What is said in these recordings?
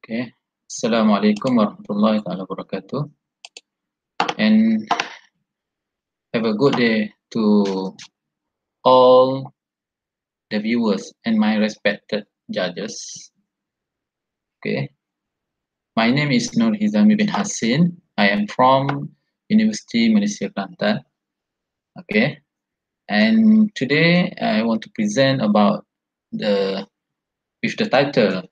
Okay. Assalamualaikum warahmatullahi wabarakatuh. And have a good day to all the viewers and my respected judges. Okay. My name is Nur Hizami bin Hassin. I am from University Malaysia Kelantan. Okay. And today I want to present about with the title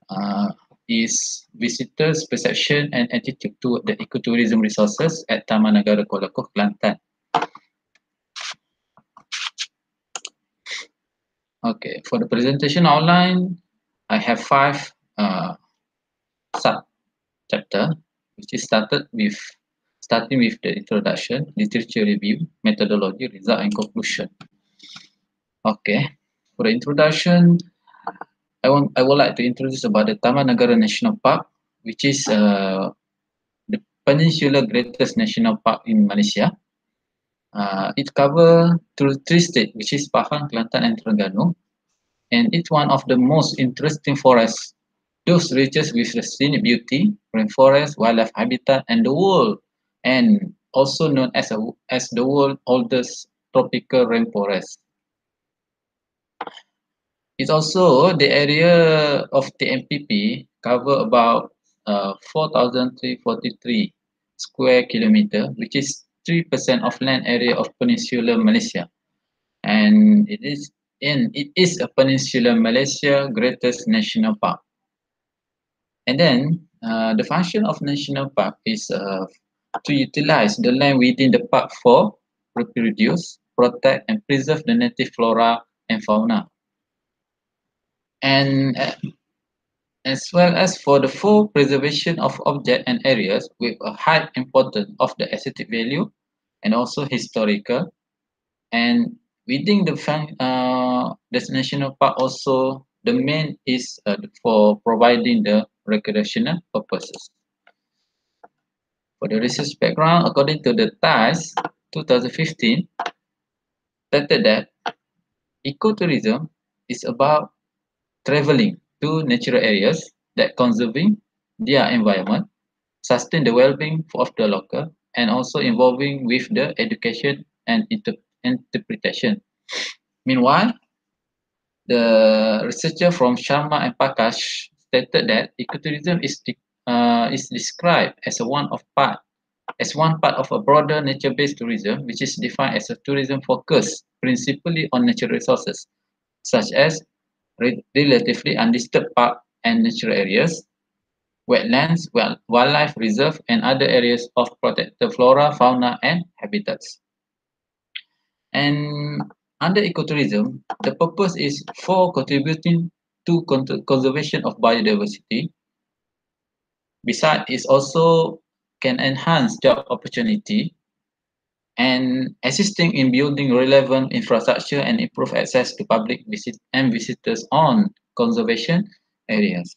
uh, is Visitors' Perception and Attitude toward the Ecotourism Resources at Taman Negara Kuala Lumpur, Kelantan. Okay, for the presentation outline, I have 5 sub-chapter, which is starting with the introduction, literature review, methodology, result, and conclusion. Okay, for the introduction, I would like to introduce about the Taman Negara National Park, which is the peninsular greatest national park in Malaysia. It covers through 3 states, which is Pahang, Kelantan, and Terengganu, and it's one of the most interesting forests. Those regions with the scenic beauty, rainforest, wildlife habitat, and the world, and also known as the world's oldest tropical rainforest. It's also the area of the MPP cover about 4,343 square kilometer, which is 3% of land area of peninsular Malaysia, and it is a peninsular Malaysia greatest national park. And then the function of national park is to utilize the land within the park for reproduce, protect, and preserve the native flora and fauna. And as well as for the full preservation of objects and areas with a high importance of the aesthetic value and also historical. And within this national park also, the main is for providing the recreational purposes. For the research background, according to the TIES 2015, stated that ecotourism is about traveling to natural areas that conserving their environment, sustain the well-being of the local, and also involving with the education and interpretation. Meanwhile, the researcher from Sharma and Prakash stated that ecotourism is described as one part of a broader nature-based tourism, which is defined as a tourism focused principally on natural resources, such as relatively undisturbed park and natural areas, wetlands, wildlife reserve, and other areas of protected flora, fauna, and habitats. And under ecotourism, the purpose is for contributing to conservation of biodiversity. Besides, it also can enhance job opportunity and assisting in building relevant infrastructure and improve access to public visitors on conservation areas.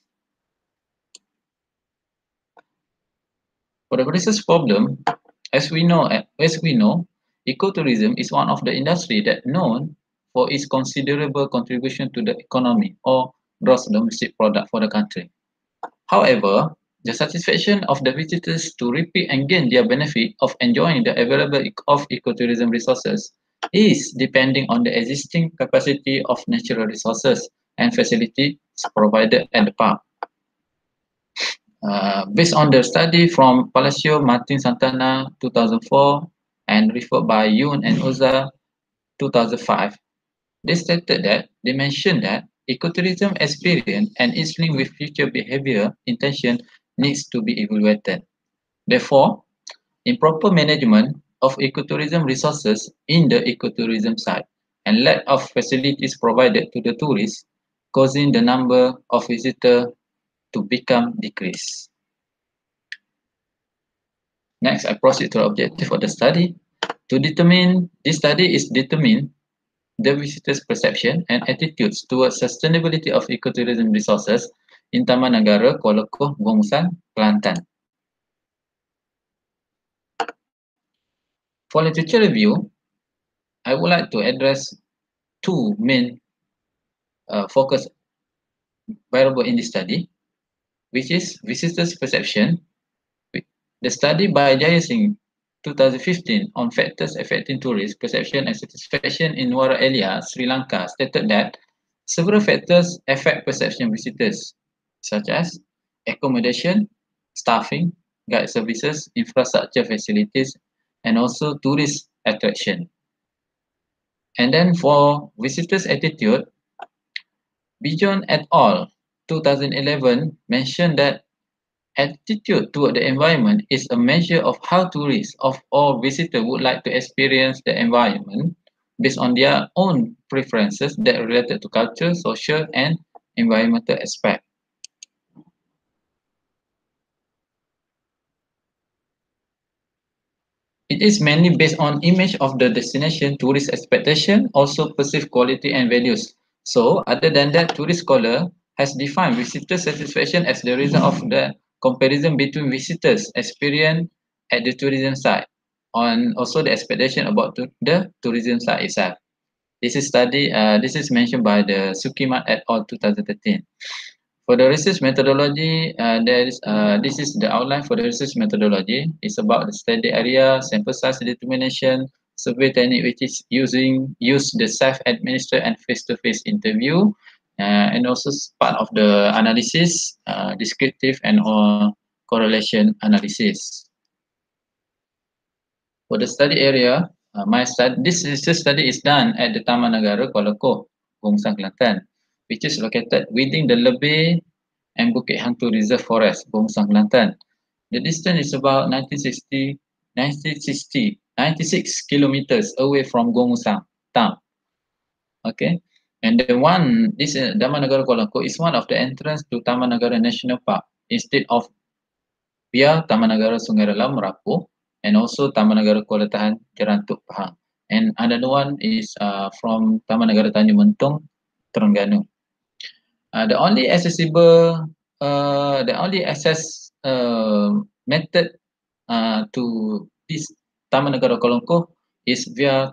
For the research problem, as we know, ecotourism is one of the industry that known for its considerable contribution to the economy or gross domestic product for the country. However, the satisfaction of the visitors to repeat and gain their benefit of enjoying the available of ecotourism resources is depending on the existing capacity of natural resources and facilities provided at the park. Based on the study from Palacio Martin Santana 2004 and referred by Yoon and Oza 2005, they mentioned that ecotourism experience and its link with future behavior intention needs to be evaluated. Therefore, improper management of ecotourism resources in the ecotourism site and lack of facilities provided to the tourists, causing the number of visitors to become decreased. Next, I proceed to the objective of the study. This study is determine the visitors' perception and attitudes towards sustainability of ecotourism resources in Taman Negara Kuala Lumpur, Gongsan, Kelantan. For literature review, I would like to address two main focus variable in this study, which is visitors' perception. The study by Jayasinghe 2015 on factors affecting tourist perception and satisfaction in Waraelia, Sri Lanka stated that several factors affect perception visitors, such as accommodation, staffing, guide services, infrastructure facilities, and also tourist attraction. And then for visitors' attitude, Bijon et al. 2011 mentioned that attitude toward the environment is a measure of how tourists or visitors would like to experience the environment based on their own preferences that are related to culture, social, and environmental aspects. It is mainly based on image of the destination, tourist expectation, also perceived quality and values. So, other than that, tourist scholar has defined visitor satisfaction as the result of the comparison between visitors' experience at the tourism site on also the expectation about the tourism site itself. This is mentioned by the Sukimat et al. 2013. For the research methodology, this is the outline for the research methodology. It's about the study area, sample size determination, survey technique, which is use the self-administered and face-to-face interview, and also part of the analysis, descriptive and correlation analysis. For the study area, this research study is done at the Taman Negara Kuala Koh, Gongsang, Kelantan, which is located within the Lebeh and Bukit Hantu Reserve Forest, Gongsang, Kelantan. The distance is about 96 kilometers away from Gongsang town. Okay, and the Taman Negara Kuala Koh is one of the entrance to Taman Negara National Park instead of via Taman Negara Sungai Relam, Merapu, and also Taman Negara Kuala Tahan, Jerantuk, Pahang. And another one is from Taman Negara Tanjung Mentong, Terengganu. The only access method to this Taman Negara Kuala Koh is via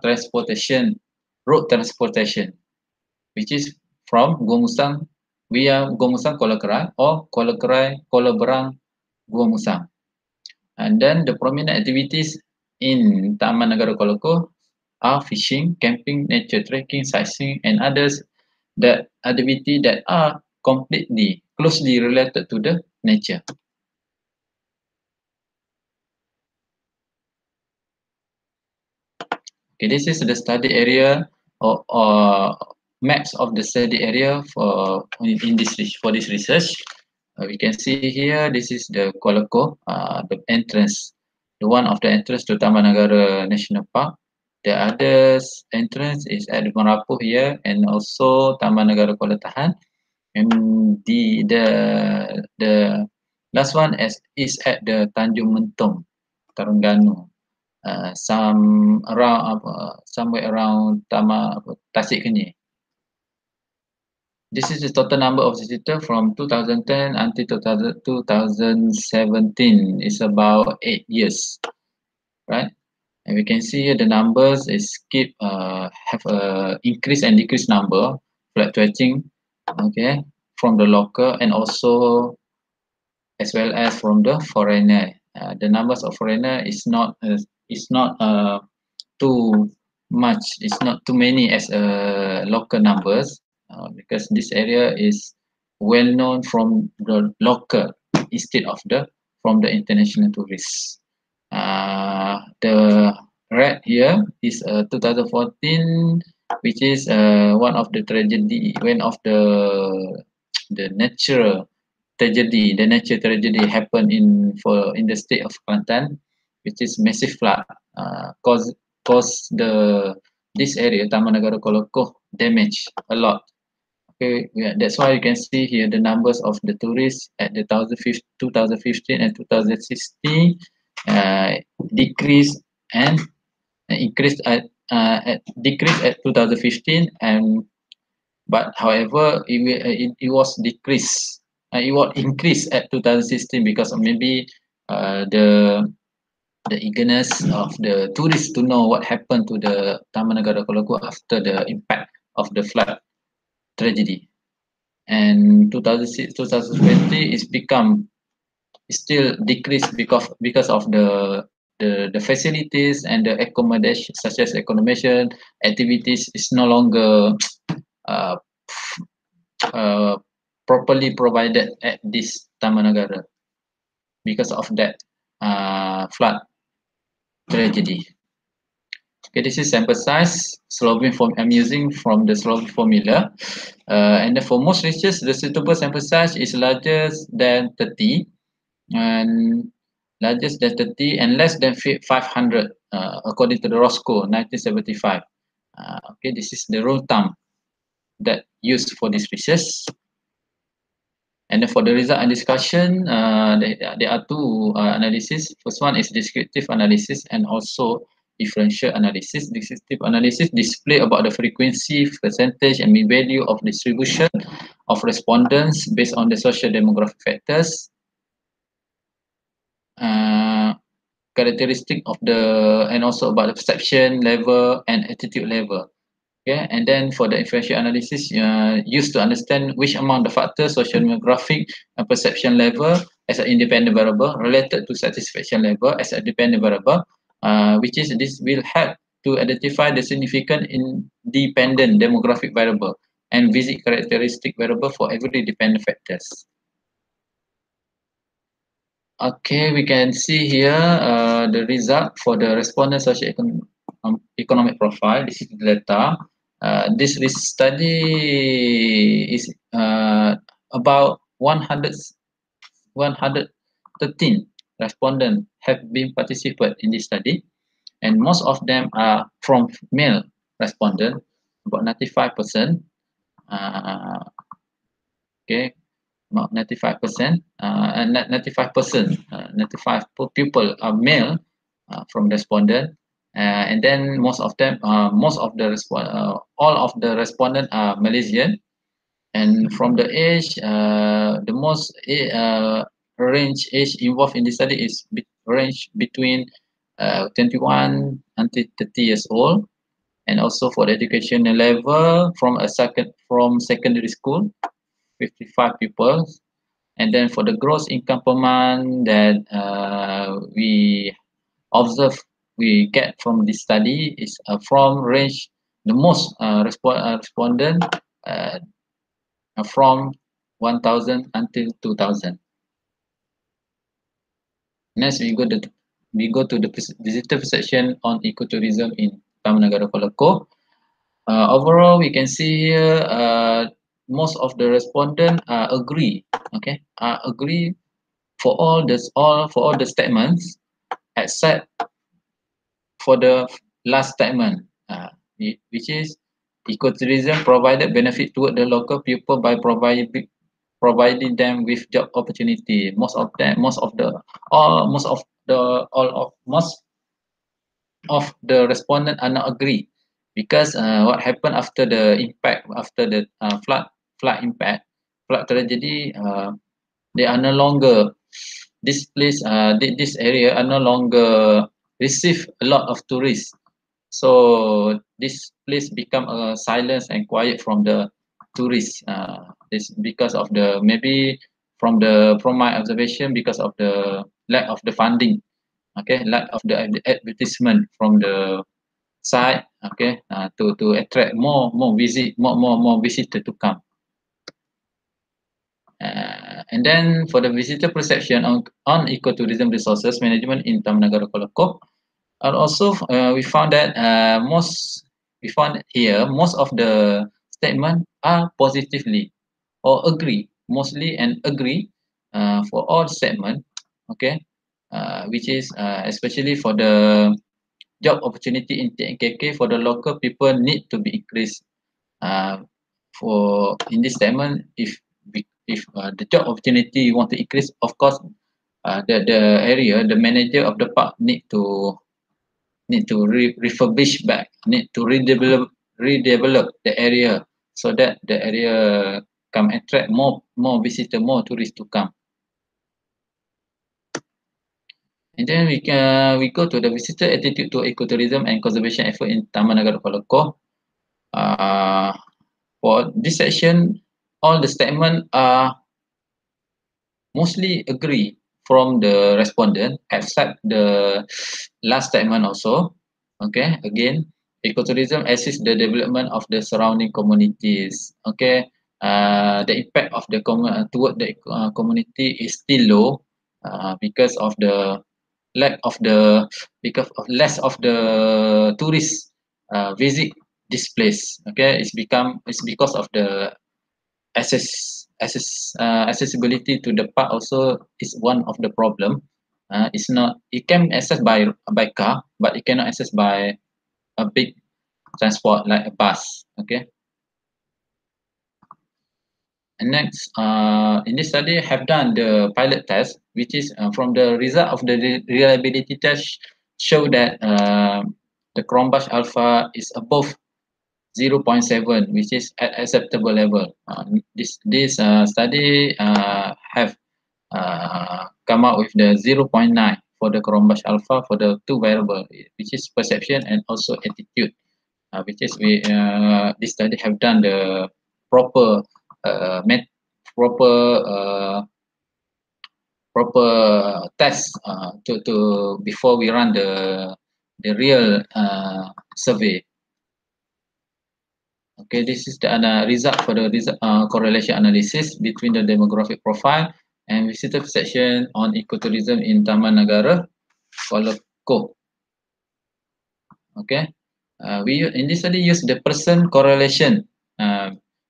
road transportation, which is from Gomusang via Gomusang Kuala Kerai or Kuala Kerai Kuala Berang Gomusang. And then the prominent activities in Taman Negara Kuala Koh are fishing, camping, nature trekking, sightseeing, and others that activity that are completely closely related to the nature. Okay, this is the study area or maps of the study area for this research. We can see here this is the Kuala Koh, the entrance, the one of the entrance to Taman Negara National Park. The other entrance is at Merapu here, and also Taman Negara Kuala Tahan. And the last one is at the Tanjung Mentong, Terengganu. Somewhere around Tasik Kenyir. This is the total number of visitors from 2010 until 2017. It's about 8 years, right? And we can see here the numbers have a increase and decrease number fluctuating, okay, from the local and also as well as from the foreigner. The numbers of foreigner is not too much. It's not too many as local numbers because this area is well known from the local instead of from the international tourists. The red here is 2014, which is one of the natural tragedy. The nature tragedy happened in the state of Kelantan, which is massive flood. Caused this area Taman Negara Kuala Koh damage a lot. Okay, that's why you can see here the numbers of the tourists at the 2015 and 2016 decreased and increased decreased at 2015 but however it was decreased. It was increased at 2016 because of maybe the eagerness of the tourists to know what happened to the Taman Negara Kuala Koh after the impact of the flood tragedy. and 2006 2020 is become still decreased because of the facilities and the accommodation, such as accommodation activities is no longer uh, uh, properly provided at this Tamanagara because of that flood tragedy. Okay, this is sample size. I'm using from the Slovene formula. And then for most research, the suitable sample size is larger than 30 and largest than 30 and less than 500 according to the Roscoe 1975. Okay, this is the rule of thumb that used for this research. And then for the result and discussion, there are two analysis. First one is descriptive analysis and also differential analysis. Descriptive analysis display about the frequency, percentage, and mean value of distribution of respondents based on the social demographic factors, uh, characteristic of the, and also about the perception level and attitude level. Okay, and then for the differential analysis, used to understand which among the factors, social demographic and perception level as an independent variable related to satisfaction level as a dependent variable, which is this will help to identify the significant independent demographic variable and visit characteristic variable for every dependent factors. Okay, we can see here the result for the respondent economic profile. This is the data. This study is about 113 respondents have been participate in this study, and most of them are from male respondent, about 95%. Okay, about 95%, and 95%, 95 people are male from respondent, and then most of the all of the respondent are Malaysian, and from the age, the most range age involved in the study is range between 21 until 30 years old, and also for the education level from secondary school, 55 people. And then for the gross income per month that we observe, we get from this study is from range the most respondent uh, from 1,000 until 2,000. Next, we go to the visitor section on ecotourism in Taman Negara Kuala Lumpur. Overall, we can see here most of the respondent agree. Okay, agree for all the statements except for the last statement, which is ecotourism provided benefit toward the local people by providing them with job opportunity. Most of the respondent are not agree because what happened after the impact, after the flood tragedy, they are no longer, this area are no longer receive a lot of tourists, so this place become silence and quiet from the tourists. This because of the, maybe from my observation, because of the lack of the funding. Okay, lack of the advertisement from the side. Okay, to attract more visitor to come. And then for the visitor perception on ecotourism resources management in Taman Negara Kuala Lumpur, and also we found here most of the statement are positively or agree, mostly and agree for all segment. Okay, which is especially for the job opportunity in TNKK for the local people need to be increased. For in this segment, if the job opportunity you want to increase, of course, the manager of the park need to refurbish back, need to redevelop the area so that the area can attract more visitor, more tourists to come. And then we go to the visitor attitude to ecotourism and conservation effort in Taman Negara Kuala Lumpur. For this section, all the statements are mostly agree from the respondent except the last statement also. Okay, again, ecotourism assists the development of the surrounding communities. Okay, the impact of the toward the community is still low because of the lack of the because of less of the tourists visit this place. Okay, it's because of the accessibility to the park also is one of the problem. It's not, it can access by car, but it cannot access by a big transport like a bus. Okay. And next, in this study, have done the pilot test, which is from the result of the reliability test show that the Chromebus Alpha is above 0.7, which is at acceptable level. This study have come out with the zero point 0.9 for the Chromebus Alpha for the two variable, which is perception and also attitude, which is this study have done the proper met proper uh, proper test to before we run the real survey. Okay, this is the result for the correlation analysis between the demographic profile and visitor perception on ecotourism in Taman Negara Kuala Lumpur. Okay, we in this study use the person correlation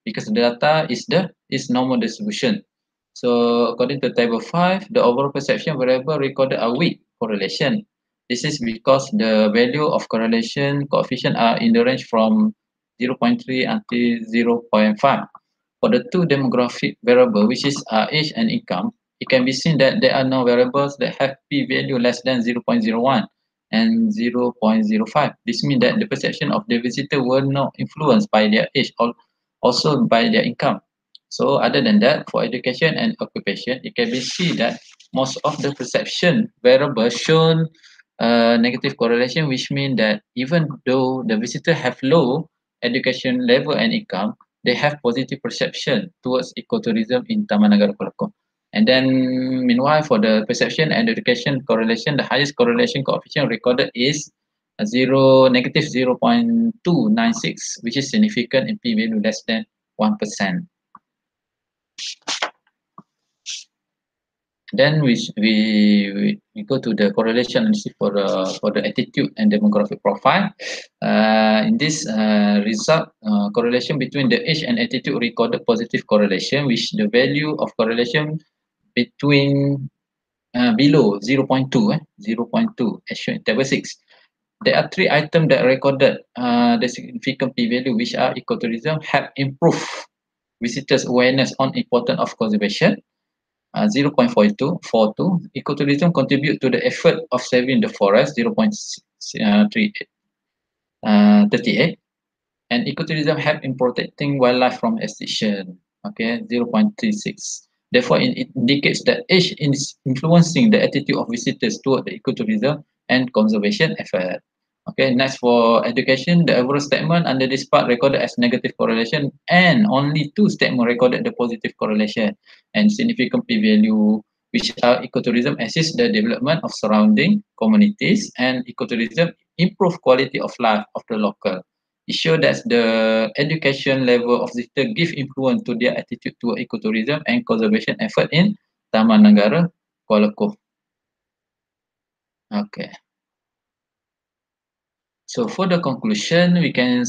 because the data is normal distribution. So according to table 5, the overall perception variable recorded a weak correlation. This is because the value of correlation coefficient are in the range from 0.3 until 0.5. For the two demographic variable, which is age and income, it can be seen that there are no variables that have p-value less than 0.01 and 0.05. This means that the perception of the visitor were not influenced by their age or also by their income. So other than that, for education and occupation, it can be seen that most of the perception variables shown negative correlation, which means that even though the visitor have low education level and income, they have positive perception towards ecotourism in Taman Negara Kuala Lumpur. And then meanwhile, for the perception and education correlation, the highest correlation coefficient recorded is negative 0.296, which is significant in p-value less than 1%. Then we go to the correlation analysis for the attitude and demographic profile. In this result, correlation between the age and attitude recorded positive correlation, which the value of correlation between below 0.2, 0.2 as shown in table 6. There are three items that recorded the significant p-value, which are ecotourism help improve visitors' awareness on importance of conservation. 0.42, ecotourism contribute to the effort of saving the forest, 0.38, and ecotourism help in protecting wildlife from extinction, okay, 0.36. Therefore, it indicates that age is influencing the attitude of visitors toward the ecotourism and conservation effort. Okay, next for education, the overall statement under this part recorded as negative correlation and only two statements recorded the positive correlation and significant p-value, which are ecotourism assists the development of surrounding communities and ecotourism improve quality of life of the local. It shows that the education level of visitor give influence to their attitude toward ecotourism and conservation effort in Taman Negara Kuala Lumpur. Okay. So for the conclusion, we can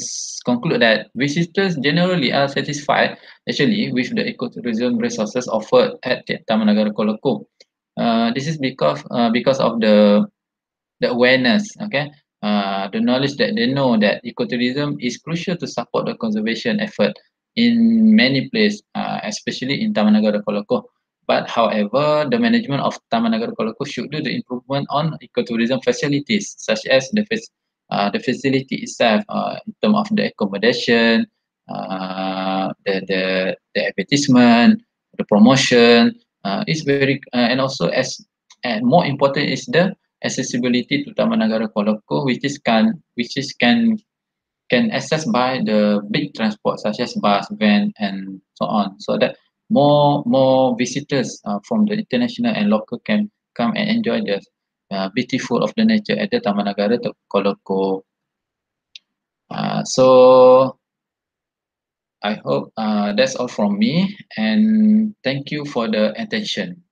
conclude that visitors generally are satisfied actually with the ecotourism resources offered at Taman Negara Kuala Lumpur. This is because of the awareness, okay, the knowledge that they know that ecotourism is crucial to support the conservation effort in many places, especially in Taman Negara Kuala Lumpur. But however, the management of Taman Negara Kuala Lumpur should do the improvement on ecotourism facilities, such as the facility itself, in terms of the accommodation, the advertisement, the promotion, is very and also and more important is the accessibility to Taman Negara Kuala Lumpur, which is can can access by the big transport such as bus, van, and so on, so that more visitors from the international and local can come and enjoy the beautiful of the nature at the Taman Negara Koloko. So I hope that's all from me, and thank you for the attention.